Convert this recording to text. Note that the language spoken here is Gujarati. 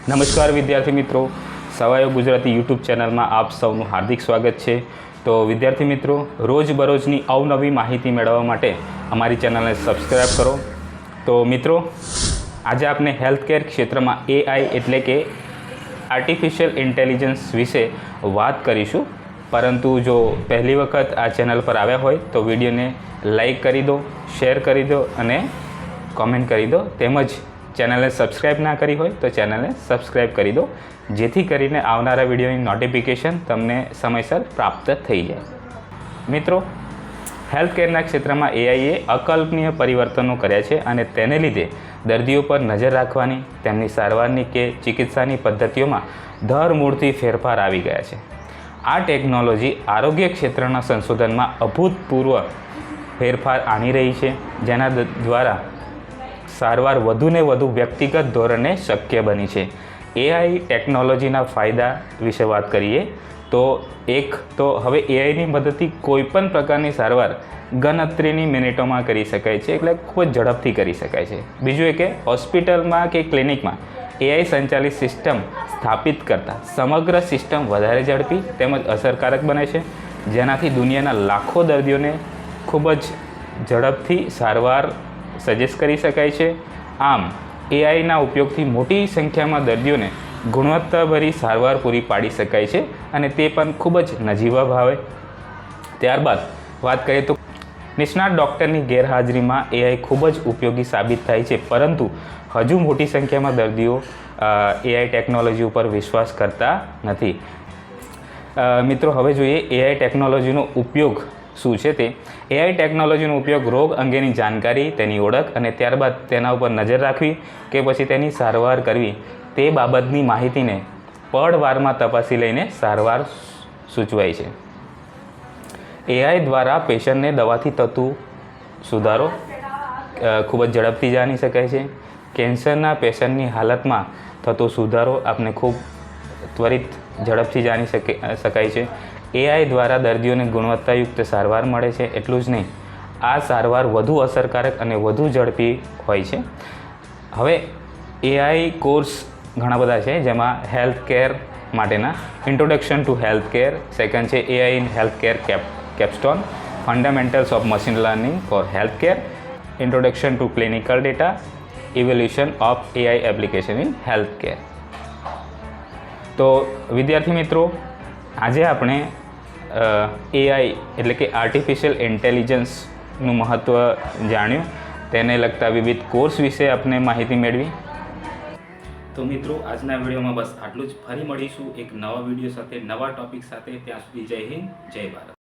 નમસ્કાર વિદ્યાર્થી મિત્રો, સવાયો ગુજરાતી યુટ્યુબ ચેનલમાં આપ સૌનું હાર્દિક સ્વાગત છે। તો વિદ્યાર્થી મિત્રો, રોજબરોજની અવનવી માહિતી મેળવવા માટે અમારી ચેનલને સબસ્ક્રાઈબ કરો। તો મિત્રો, આજે આપણે હેલ્થકેર ક્ષેત્રમાં એઆઈ એટલે કે આર્ટિફિશિયલ ઇન્ટેલિજન્સ વિશે વાત કરીશું। પરંતુ જો પહેલી વખત આ ચેનલ પર આવ્યા હોય તો વિડીયોને લાઈક કરી દો, શેર કરી દો અને કોમેન્ટ કરી દો। તેમજ ચેનલને સબસ્ક્રાઈબ ના કરી હોય તો ચેનલને સબસ્ક્રાઈબ કરી દો, જેથી કરીને આવનારા વિડીયોની નોટિફિકેશન તમને સમયસર પ્રાપ્ત થઈ જાય। મિત્રો, હેલ્થકેરના ક્ષેત્રમાં એઆઈએ અકલ્પનીય પરિવર્તનો કર્યા છે અને તેને લીધે દર્દીઓ પર નજર રાખવાની, તેમની સારવારની કે ચિકિત્સાની પદ્ધતિઓમાં ધરમૂળથી ફેરફાર આવી ગયા છે। આ ટેકનોલોજી આરોગ્ય ક્ષેત્રના સંશોધનમાં અભૂતપૂર્વ ફેરફાર આણી રહી છે, જેના દ્વારા સારવાર વધુને વધુ વ્યક્તિગત ધોરણે શક્ય બની છે। એઆઈ ટેકનોલોજીના ફાયદા વિશે વાત કરીએ તો હવે એઆઈની મદદથી કોઈપણ પ્રકારની સારવાર ગણતરીની મિનિટોમાં કરી શકાય છે, એટલે ખૂબ જ ઝડપથી કરી શકાય છે। બીજું એ કે હોસ્પિટલમાં કે ક્લિનિકમાં એઆઈ સંચાલિત સિસ્ટમ સ્થાપિત કરતાં સમગ્ર સિસ્ટમ વધારે ઝડપી તેમજ અસરકારક બને છે, જેનાથી દુનિયાના લાખો દર્દીઓને ખૂબ જ ઝડપથી સારવાર સજેસ્ટ કરી શકાય છે। આમ એઆઈના ઉપયોગથી મોટી સંખ્યામાં દર્દીઓને ગુણવત્તાભરી સારવાર પૂરી પાડી શકાય છે અને તે પણ ખૂબ જ નજીવા ભાવે। ત્યારબાદ વાત કરીએ તો નિષ્ણાત ડૉક્ટરની ગેરહાજરીમાં એઆઈ ખૂબ જ ઉપયોગી સાબિત થાય છે, પરંતુ હજુ મોટી સંખ્યામાં દર્દીઓ એઆઈ ટેકનોલોજી ઉપર વિશ્વાસ કરતા નથી। મિત્રો, હવે જોઈએ એઆઈ ટેકનોલોજીનો ઉપયોગ શું છે તે। એઆઈ ટેકનોલોજીનો ઉપયોગ રોગ અંગેની જાણકારી, તેની ઓળખ અને ત્યારબાદ તેના ઉપર નજર રાખવી કે પછી તેની સારવાર કરવી તે બાબતની માહિતીને પળવારમાં તપાસી લઈને સારવાર સૂચવાય છે। એઆઈ દ્વારા પેશન્ટને દવાથી થતું સુધારો ખૂબ જ ઝડપથી જાણી શકાય છે। કેન્સરના પેશન્ટની હાલતમાં થતો સુધારો આપણે ખૂબ ત્વરિત ઝડપથી જાણી શકાય છે। એઆઈ દ્વારા દર્દીઓને ગુણવત્તાયુક્ત સારવાર મળે છે। એટલું જ નહીં, આ સારવાર વધુ અસરકારક અને વધુ ઝડપી હોય છે। હવે એઆઈ કોર્સ ઘણા બધા છે, જેમાં હેલ્થકેર માટેના ઇન્ટ્રોડક્શન ટુ હેલ્થકેર, સેકન્ડ છે AI in healthcare capstone, fundamentals of machine learning four healthcare, introduction to clinical data, evolution of AI application in healthcare. તો વિદ્યાર્થી મિત્રો, આજે આપણે એઆઈ એટલે કે આર્ટિફિશિયલ ઇન્ટેલિજન્સનું મહત્ત્વ જાણ્યું, તેને લગતા વિવિધ કોર્સ વિશે આપણે માહિતી મેળવી। તો મિત્રો, આજના વિડીયોમાં બસ આટલું જ। ફરી મળીશું એક નવા વિડીયો સાથે, નવા ટૉપિક સાથે। ત્યાં સુધી જય હિન્દ, જય ભારત।